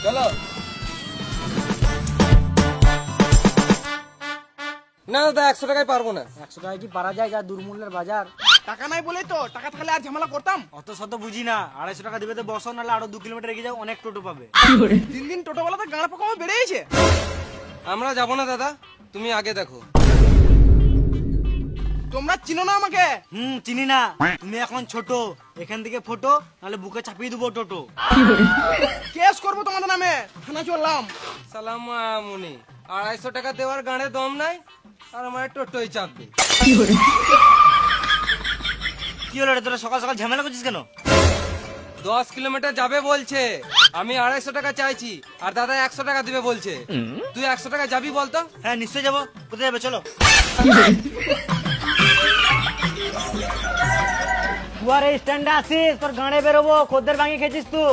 চলো না দাদা 100 টাকায় পারবো না। 100 টাকায় কি পারা যায়? যা দুর্মূল্যের বাজার। টাকা নাই বলেই তো, টাকা থাকলে আর ঝামেলা করতাম। অত শত বুঝি না, 250 টাকা দিবে তো বসো, নাহলে আরো 2 কিলোমিটার এগিয়ে যাও, অনেক টোটো পাবে। দিন দিন টোটোওয়ালাতে গাঁড় পোকা বেড়ে গেছে। আমরা যাবো না দাদা, তুমি আগে দেখো। তোমরা চিনো না আমাকে? চিনি না। তুমি এখন ছোট, এখান থেকে ফটো, নাহলে বুকে চাপিয়ে দেবো টোটো। কেস করবো তোমাদের নামে, থানা চললাম। সালাম মুনি, 250 টাকা দেওয়ার গাড়ে দম নাই আর আমার টোটোই চাপবে। কি হলো রে, তোরা সকাল সকাল ঝামেলা করছিস কেন? 10 কিলোমিটার যাবে বলছে, আমি 250 টাকা চাইছি আর দাদা 100 টাকা দিবে বলছে। তুই 100 টাকা যাবি বলতো? হ্যাঁ নিশ্চয়ই যাবো। কোথায় যাবে চলো। তুই আর এই স্ট্যান্ডে আসিস, তোর গাড়ে বেরোবো, খদ্দের ভাঙি খেয়েছিস তুই।